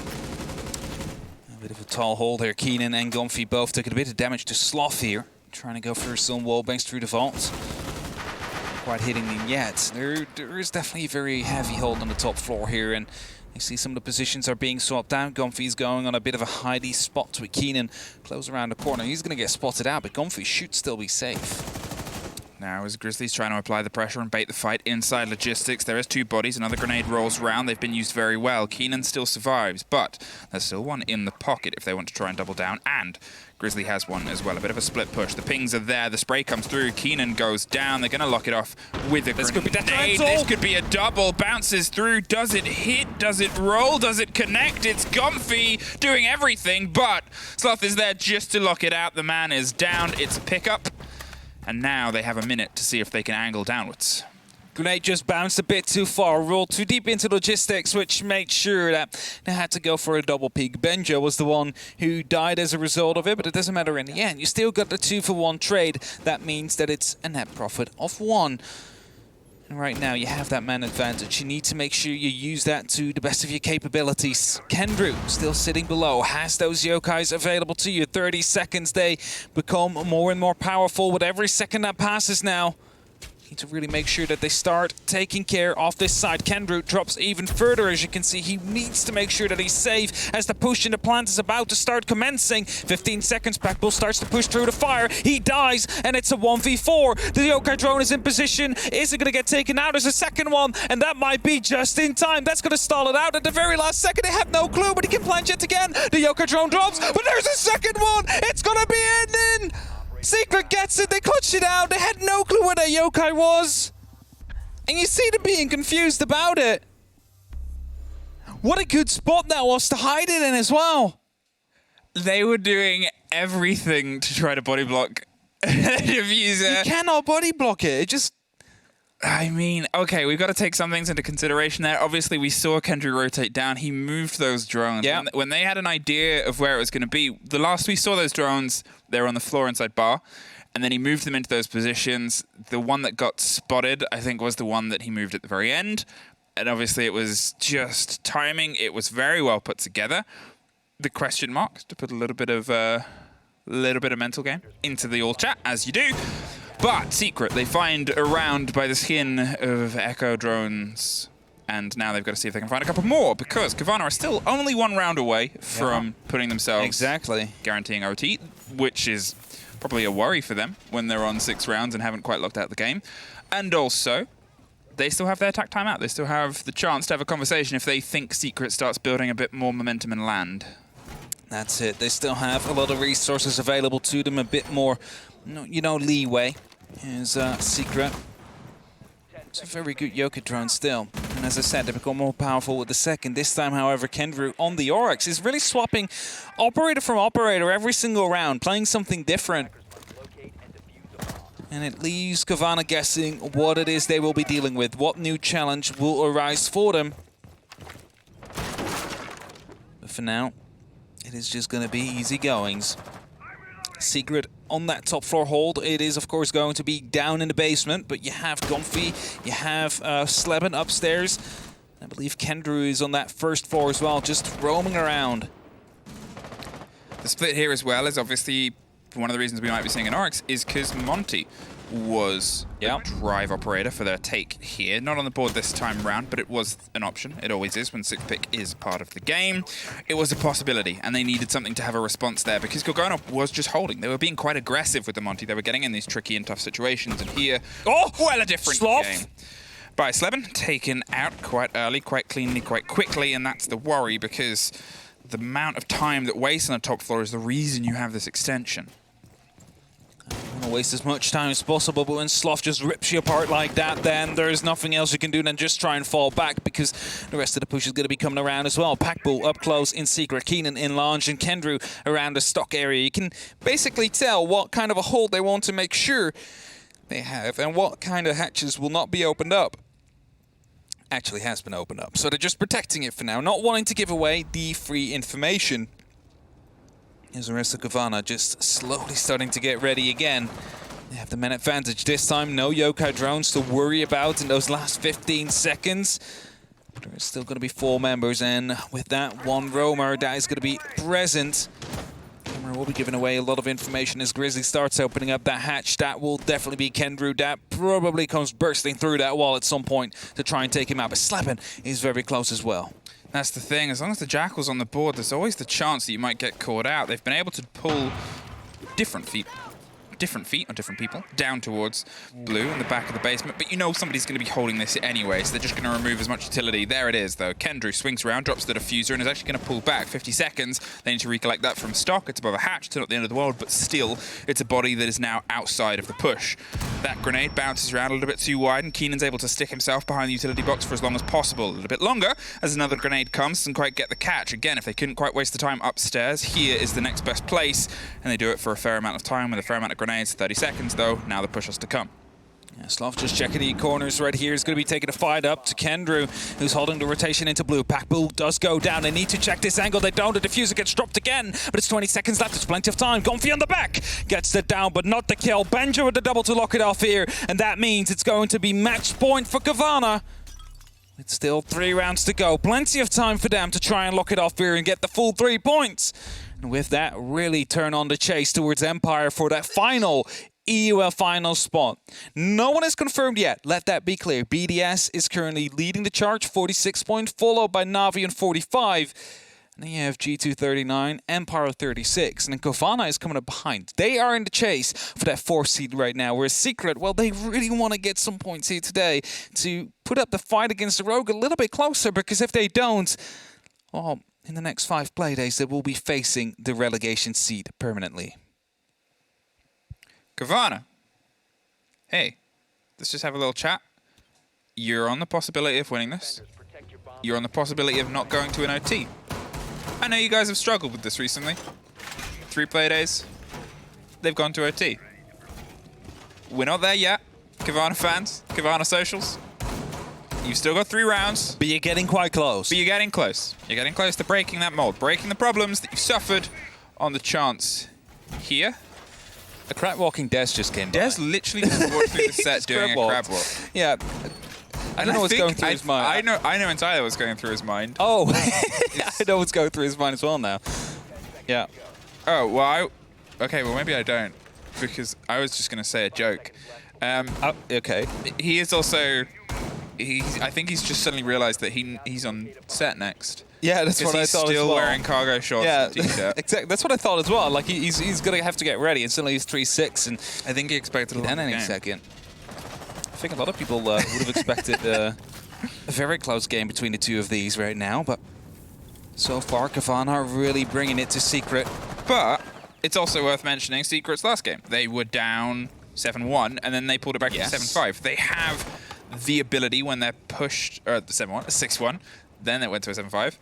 A bit of a tall hold there. Keenan and Gomfy both took a bit of damage to Sloth here. Trying to go for some wallbangs through the vault. Quite hitting them yet. There is definitely a very heavy hold on the top floor here, and you see some of the positions are being swapped out. Gomfy's going on a bit of a hidey spot with Keenan close around the corner. He's going to get spotted out, but Gomfy should still be safe. Now as Grizzlies trying to apply the pressure and bait the fight inside logistics, there is 2 bodies. Another grenade rolls round. They've been used very well. Keenan still survives, but there's still one in the pocket if they want to try and double down. And Grizzly has one as well. A bit of a split push. The pings are there. The spray comes through. Keenan goes down. They're going to lock it off with a grenade. This could be a double. Bounces through. Does it hit? Does it roll? Does it connect? It's Gomfy doing everything, but Sloth is there just to lock it out. The man is down. It's a pickup. And now they have a minute to see if they can angle downwards. Grenade just bounced a bit too far, rolled too deep into logistics, which made sure that they had to go for a double peak. Benjo was the one who died as a result of it, but it doesn't matter in the end. You still got the 2-for-1 trade. That means that it's a net profit of 1. And right now you have that man advantage. You need to make sure you use that to the best of your capabilities. Kendrew still sitting below, has those yokais available to you. 30 seconds, they become more and more powerful with every second that passes now. Need to really make sure that they start taking care of this side. Kendrew drops even further. As you can see, he needs to make sure that he's safe as the push in the plant is about to start commencing. 15 seconds, Packbull starts to push through the fire. He dies, and it's a 1v4. The yokai drone is in position. Is it going to get taken out? There's a second one, and that might be just in time. That's going to stall it out at the very last second. They have no clue, but he can plant yet again. The yokai drone drops, but there's a second one. It's going to be ending. Secret gets it, they clutched it out, they had no clue where their yokai was. And you see them being confused about it. What a good spot that was to hide it in as well. They were doing everything to try to body block the diffuser. You cannot body block it, it just I mean, okay, we've got to take some things into consideration there. Obviously, we saw Kendry rotate down. He moved those drones. Yeah. When they had an idea of where it was going to be, the last we saw those drones, they were on the floor inside bar, and then he moved them into those positions. The one that got spotted, I think, was the one that he moved at the very end. And obviously, it was just timing. It was very well put together. The question marks, to put a little bit of mental game into the all chat, as you do. But Secret, they find a round by the skin of Echo drones. And now they've got to see if they can find a couple more, because Cowana are still only one round away from putting themselves guaranteeing OT, which is probably a worry for them when they're on 6 rounds and haven't quite locked out the game. And also, they still have their attack timeout. They still have the chance to have a conversation if they think Secret starts building a bit more momentum and land. That's it. They still have a lot of resources available to them, a bit more, you know, leeway. Here's Secret. It's a very good Yoka drone still. And as I said, they become more powerful with the second. This time, however, Kendry on the Oryx is really swapping operator from operator every single round, playing something different. And it leaves Cowana guessing what it is they will be dealing with, what new challenge will arise for them. But for now, it is just going to be easy goings. Secret on that top floor hold. It is, of course, going to be down in the basement, but you have Comfy, you have Sleben upstairs. I believe Kendry is on that first floor as well, just roaming around. The split here as well is obviously one of the reasons we might be seeing an Oryx is because Monty was a drive operator for their take here. Not on the board this time round, but it was an option. It always is when 6th pick is part of the game. It was a possibility, and they needed something to have a response there because Cowana was just holding. They were being quite aggressive with the Monty. They were getting in these tricky and tough situations, and here, well, a different game. By Sleben, taken out quite early, quite cleanly, quite quickly, and that's the worry because the amount of time that wastes on the top floor is the reason you have this extension. I don't want to waste as much time as possible, but when Sloth just rips you apart like that, then there's nothing else you can do than just try and fall back because the rest of the push is going to be coming around as well. Packbull up close in Secret, Keenan in launch, and Kendry around the stock area. You can basically tell what kind of a hold they want to make sure they have and what kind of hatches will not be opened up. Actually has been opened up, so they're just protecting it for now, not wanting to give away the free information. Here's the rest of Cowana just slowly starting to get ready again. They have the men advantage this time. No yokai drones to worry about in those last 15 seconds. But there's still going to be 4 members, and with that, 1 roamer that is going to be present. Roamer will be giving away a lot of information as Grizzly starts opening up that hatch. That will definitely be Kendry. That probably comes bursting through that wall at some point to try and take him out. But Sleben is very close as well. That's the thing, as long as the Jackal's on the board, there's always the chance that you might get caught out. They've been able to pull different feet on different people down towards blue in the back of the basement, but you know somebody's going to be holding this anyway, so they're just going to remove as much utility. There it is, though. Kendry swings around, drops the diffuser, and is actually going to pull back 50 seconds. They need to recollect that from stock. It's above a hatch, it's not the end of the world, but still, it's a body that is now outside of the push. That grenade bounces around a little bit too wide, and Keenan's able to stick himself behind the utility box for as long as possible. A little bit longer, as another grenade comes, doesn't quite get the catch. Again, if they couldn't quite waste the time upstairs, here is the next best place, and they do it for a fair amount of time with a fair amount of grenades. 30 seconds, though. Now the push has to come. Yeah, Sloth just checking the corners right here. Is going to be taking a fight up to Kendry, who's holding the rotation into blue. Packbull does go down. They need to check this angle. They don't. The diffuser gets dropped again, but it's 20 seconds left. There's plenty of time. Comfy on the back gets the down, but not the kill. Benja with the double to lock it off here, and that means it's going to be match point for Cowana. It's still 3 rounds to go. Plenty of time for them to try and lock it off here and get the full 3 points. And with that, really turn on the chase towards Empire for that final EUL final spot. No one is confirmed yet, let that be clear. BDS is currently leading the charge, 46 points, followed by Navi and 45. And then you have G2 39, Empire 36, and then Cowana is coming up behind. They are in the chase for that 4th seed right now, whereas Secret, well, they really want to get some points here today to put up the fight against the Rogue a little bit closer, because if they don't, well, in the next 5 playdays, they will be facing the relegation seed permanently. Cowana, hey, let's just have a little chat. You're on the possibility of winning this. You're on the possibility of not going to an OT. I know you guys have struggled with this recently. 3 play days, they've gone to OT. We're not there yet. Cowana fans, Cowana socials. You've still got 3 rounds. But you're getting quite close. But you're getting close. You're getting close to breaking that mold, breaking the problems that you suffered on the chance here. A crab walking Des just came by. Des literally just walked through the set doing a crab walk. Yeah. I don't know what's going through his mind. I know entirely what's going through his mind. Oh, I know what's going through his mind as well now. Yeah. Oh, well, okay, well, maybe I don't, because I was just going to say a joke. Okay. He is also... I think he's just suddenly realised that he's on set next. Yeah, that's what I thought as well. He's still wearing cargo shorts and t-shirt. Exactly. That's what I thought as well. Like, he's going to have to get ready, and suddenly he's 3-6, and I think he expected a lot any second. I think a lot of people would have expected a very close game between the two of these right now, but so far, Cowana are really bringing it to Secret. But it's also worth mentioning Secret's last game. They were down 7-1, and then they pulled it back to 7-5. They have the ability when they're pushed, or 7-1, 6-1, then it went to a 7-5.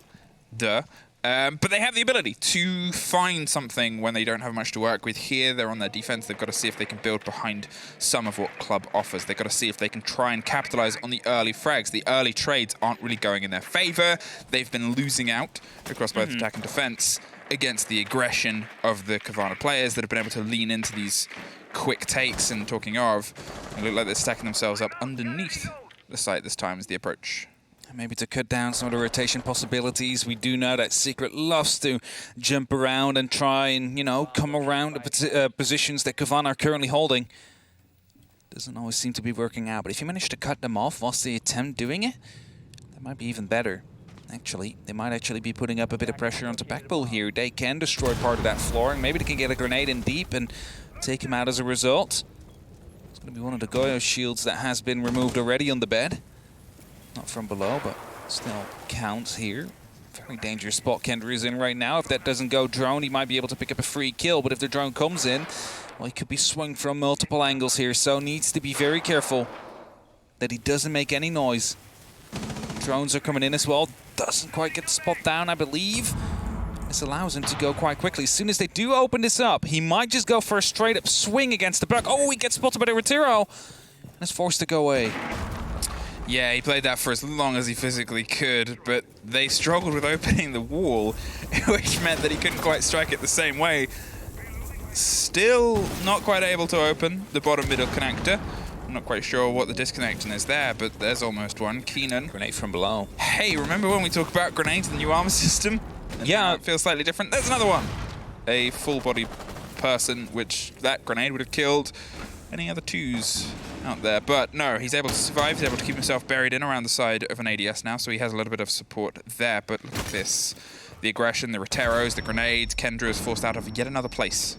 Duh. But they have the ability to find something when they don't have much to work with. Here, they're on their defense. They've got to see if they can build behind some of what Club offers. They've got to see if they can try and capitalize on the early frags. The early trades aren't really going in their favor. They've been losing out across both attack and defense against the aggression of the Cowana players that have been able to lean into these quick takes. And talking of, they look like they're stacking themselves up underneath the site this time is the approach. Maybe to cut down some of the rotation possibilities. We do know that Secret loves to jump around and try and, you know, come around the positions that Cowana are currently holding. Doesn't always seem to be working out, but if you manage to cut them off whilst they attempt doing it, that might be even better. Actually, they might actually be putting up a bit of pressure onto Backbull here. They can destroy part of that flooring. Maybe they can get a grenade in deep and take him out as a result. It's going to be one of the Goyo shields that has been removed already on the bed. Not from below, but still counts here. Very dangerous spot Kendra is in right now. If that doesn't go drone, he might be able to pick up a free kill. But if the drone comes in, well, he could be swung from multiple angles here. So needs to be very careful that he doesn't make any noise. Drones are coming in as well. Doesn't quite get the spot down, I believe. This allows him to go quite quickly. As soon as they do open this up, he might just go for a straight up swing against the back. Oh, he gets spotted by the Retiro and is forced to go away. Yeah, he played that for as long as he physically could, but they struggled with opening the wall, which meant that he couldn't quite strike it the same way. Still not quite able to open the bottom middle connector. I'm not quite sure what the disconnection is there, but there's almost one. Keenan. Grenade from below. Hey, remember when we talked about grenades in the new armor system? And yeah. It feels slightly different. There's another one. A full-body person, which that grenade would have killed any other twos out there. But no, he's able to survive. He's able to keep himself buried in around the side of an ADS now, so he has a little bit of support there. But look at this. The aggression, the Reteros, the grenades. Kendra is forced out of yet another place.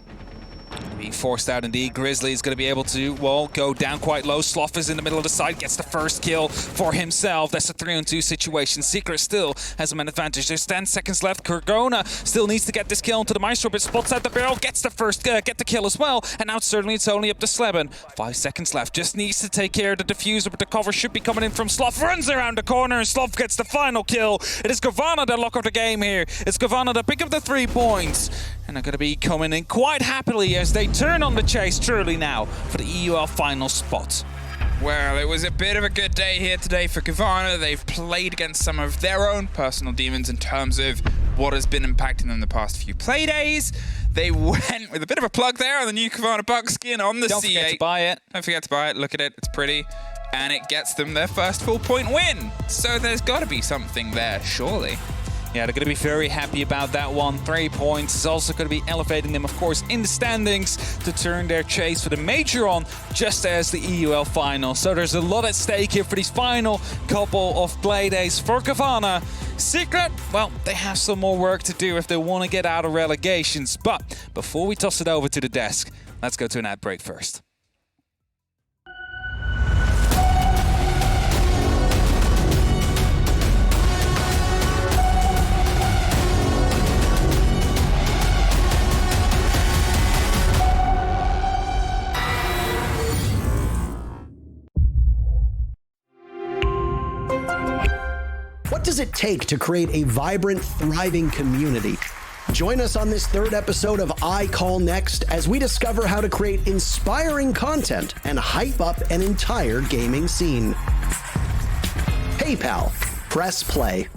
Being forced out indeed. Grizzly is going to be able to, well, go down quite low. Sloth is in the middle of the side, gets the first kill for himself. That's a 3-on-2 situation. Secret still has a man advantage. There's 10 seconds left. Cowana still needs to get this kill into the Maestro, but spots out the barrel, gets the first, get the kill as well. And now certainly it's only up to Sleben. 5 seconds left. Just needs to take care of the diffuser, but the cover should be coming in from Sloth. Runs around the corner, and Sloth gets the final kill. It is Cowana that lock up the game here. It's Cowana that pick up the 3 points. And they're going to be coming in quite happily as they turn on the chase truly now for the EUL final spot. Well, it was a bit of a good day here today for Cowana. They've played against some of their own personal demons in terms of what has been impacting them the past few playdays. They went with a bit of a plug there on the new Cowana buckskin on the C8. Don't forget to buy it. Don't forget to buy it. Look at it. It's pretty. And it gets them their first full point win. So there's got to be something there, surely. Yeah, they're going to be very happy about that one. 3 points is also going to be elevating them, of course, in the standings to turn their chase for the major on just as the EUL final. So there's a lot at stake here for these final couple of play days for Cowana. Secret, well, they have some more work to do if they want to get out of relegations. But before we toss it over to the desk, let's go to an ad break first. What does it take to create a vibrant, thriving community? Join us on this third episode of I Call Next as we discover how to create inspiring content and hype up an entire gaming scene. PayPal. Press play.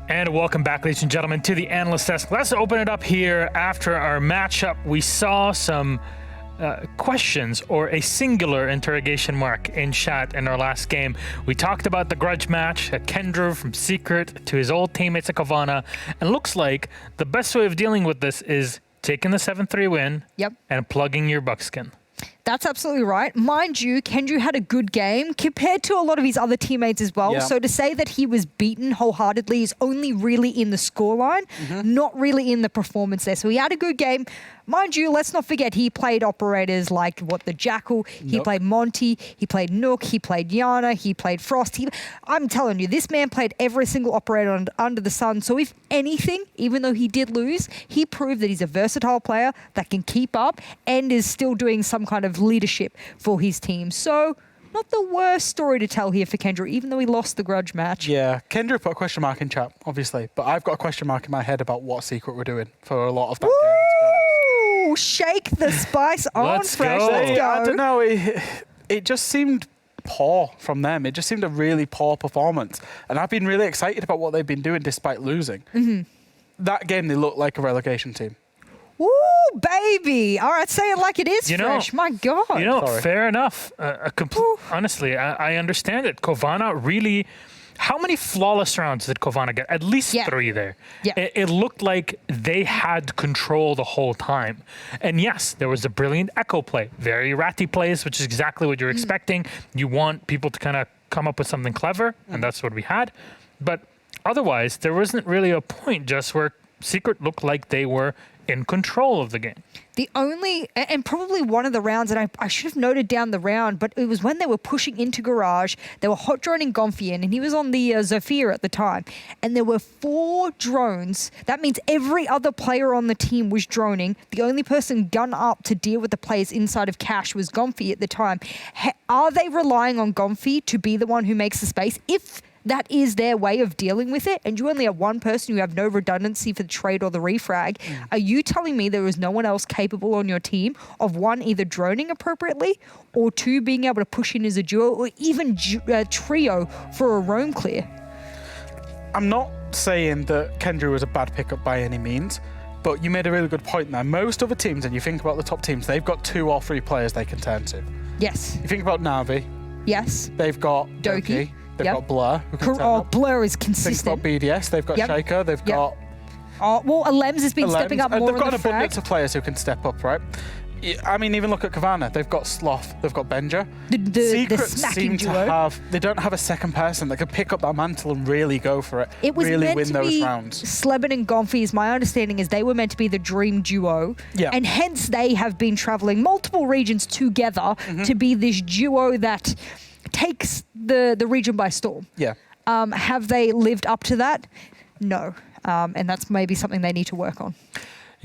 And welcome back, ladies and gentlemen, to the Analyst Desk. Let's open it up here after our matchup. We saw some questions or a singular interrogation mark in chat in our last game. We talked about the grudge match, Kendra from Secret to his old teammates at Cowana, and looks like the best way of dealing with this is taking the 7-3 win and plugging your buckskin. That's absolutely right. Mind you, Kendra had a good game compared to a lot of his other teammates as well. Yeah. So to say that he was beaten wholeheartedly is only really in the scoreline, not really in the performance there. So he had a good game. Mind you, let's not forget he played operators like the Jackal, he played Monty, he played Nook, he played Yana, he played Frost. I'm telling you, this man played every single operator under the sun. So if anything, even though he did lose, he proved that he's a versatile player that can keep up and is still doing some kind of leadership for his team. So not the worst story to tell here for Kendra, even though he lost the grudge match. Yeah, Kendra put a question mark in chat, obviously, but I've got a question mark in my head about what Secret we're doing for a lot of that game. Ooh, shake the spice on, Let's Fresh. go. Let's go. I don't know, it just seemed poor from them. It just seemed a really poor performance. And I've been really excited about what they've been doing despite losing. That game, they looked like a relegation team. Ooh, baby. All right, say it like it is, You know- Fresh. My God. You know, Sorry. fair enough. Honestly, I understand it. Cowana really... How many flawless rounds did Cowana get? At least 3 there. Yeah. It looked like they had control the whole time. And yes, there was a brilliant echo play. Very ratty plays, which is exactly what you're expecting. You want people to kind of come up with something clever, and that's what we had. But otherwise, there wasn't really a point just where Secret looked like they were in control of the game. The only, and probably one of the rounds, and I should have noted down the round, but it was when they were pushing into Garage, they were hot droning Gonfi in, and he was on the Zofia at the time, and there were 4 drones. That means every other player on the team was droning. The only person gun up to deal with the players inside of Cash was Gonfi at the time. Are they relying on Gonfi to be the one who makes the space? If that is their way of dealing with it, and you only have one person, you have no redundancy for the trade or the refrag. Are you telling me there was no one else capable on your team of, 1, either droning appropriately, or 2, being able to push in as a duo, or even a trio for a roam clear? I'm not saying that Kendra was a bad pickup by any means, but you made a really good point there. Most other teams, and you think about the top teams, they've got 2 or 3 players they can turn to. Yes. You think about Navi, Yes. they've got Doki. they've Yep. got Blur, who can turn up. Blur is Think consistent. about BDS, they've got Yep. Shaker, they've Yep. got Well, Alems has been stepping up more They've in got the an abundance frag. of players who can step up, right? I mean, even look at Cowana. They've got Sloth, they've got Benja. The Secret smacking seem to duo. have, they don't have a second person that could pick up that mantle and really go for it, It was really meant win to those be rounds. Sleben and Gonfi, is my understanding, is they were meant to be the dream duo. Yeah. And hence they have been traveling multiple regions together to be this duo that takes the region by storm. Yeah. Have they lived up to that? No. And that's maybe something they need to work on.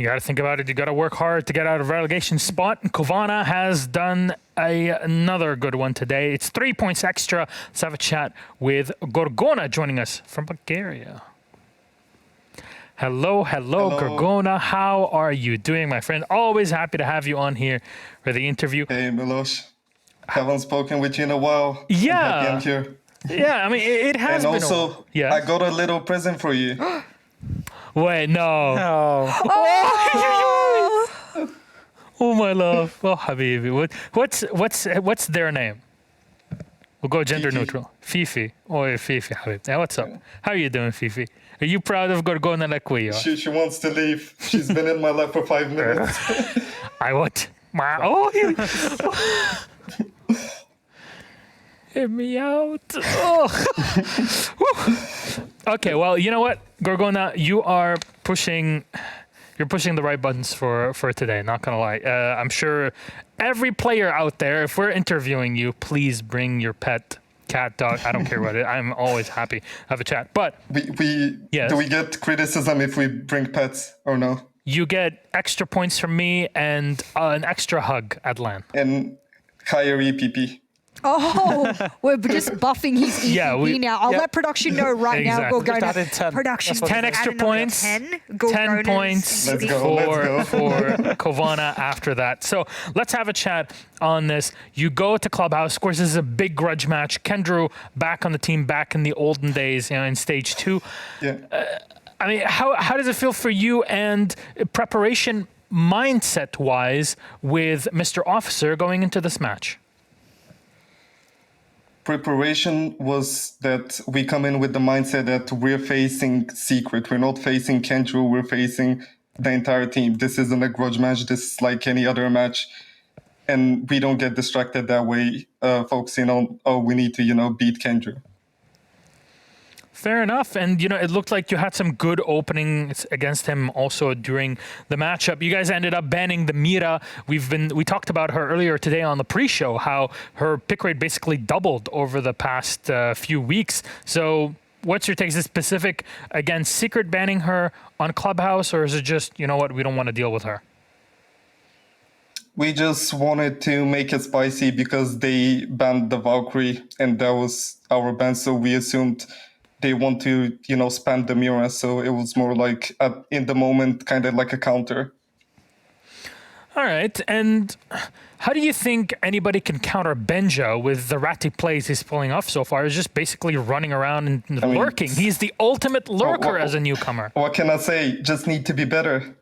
You got to think about it. You got to work hard to get out of relegation spot. Cowana has done another good one today. It's 3 points extra. Let's have a chat with Gorgona joining us from Bulgaria. Hello, Gorgona. How are you doing, my friend? Always happy to have you on here for the interview. Hey, Milos. Haven't spoken with you in a while. Yeah. I'm happy I'm here. Yeah, I mean, it has And been. also, Yeah. I got a little present for you. Wait, no. Oh, my love. Oh, Habibi. What's their name? We'll go gender Fifi. neutral. Fifi. Oh, Fifi, Habib. Now, what's up? How are you doing, Fifi? Are you proud of Gorgona like we are? She wants to leave. She's been in my life for 5 minutes. I what? Oh, hear me out. Oh. Okay, well, you know what, Gorgona, you're pushing the right buttons for today, not gonna lie. I'm sure every player out there, if we're interviewing you, please bring your pet, cat, dog, I don't care what it. I'm always happy to have a chat. But Do we get criticism if we bring pets or no? You get extra points from me and an extra hug at LAN. And higher EPP. Oh, we're just buffing his EPP Yeah, now. I'll let production know right Exactly. now. We'll go Just to added 10. production. That's what 10 extra points. 10 points Let's go. for Cowana after that. So let's have a chat on this. You go to Clubhouse. Of course, this is a big grudge match. Kendrew back on the team, back in the olden days, in stage 2. Yeah. I mean, how does it feel for you and preparation mindset-wise with Mr. Officer going into this match? Preparation was that we come in with the mindset that we're facing Secret. We're not facing Kendrew. We're facing the entire team. This isn't a grudge match. This is like any other match. And we don't get distracted that way, focusing on, we need to, beat Kendrew. Fair enough. And, it looked like you had some good openings against him also during the matchup. You guys ended up banning the Mira. We talked about her earlier today on the pre-show, how her pick rate basically doubled over the past few weeks. So what's your take? Is it specific against Secret banning her on Clubhouse, or is it just, we don't want to deal with her? We just wanted to make it spicy because they banned the Valkyrie, and that was our ban. So we assumed they want to, spam the Mira. So it was more like, in the moment, kind of like a counter. All right. And how do you think anybody can counter Benja with the ratty plays he's pulling off so far? He's just basically running around and lurking. He's the ultimate lurker as a newcomer. What can I say? Just need to be better.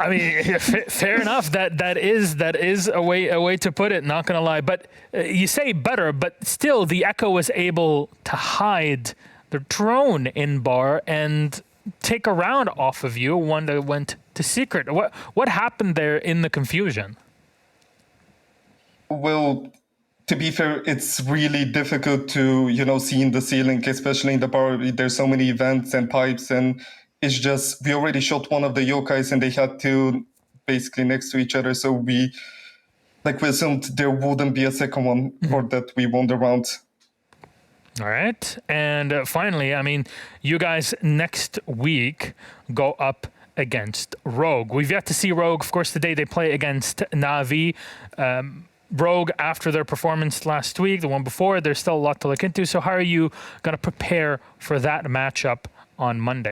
I mean, fair enough. That is a way to put it. Not gonna lie, but you say better, but still, the Echo was able to hide the drone in bar and take a round off of you. One that went to Secret. What happened there in the confusion? Well, to be fair, it's really difficult to see in the ceiling, especially in the bar. There's so many vents and pipes, and it's just, we already shot one of the yokais and they had to basically next to each other. So we assumed there wouldn't be a second one or that we won the round. All right. And finally, I mean, you guys next week go up against Rogue. We've yet to see Rogue. Of course, today they play against Na'Vi. Rogue, after their performance last week, the one before, there's still a lot to look into. So how are you going to prepare for that matchup on Monday?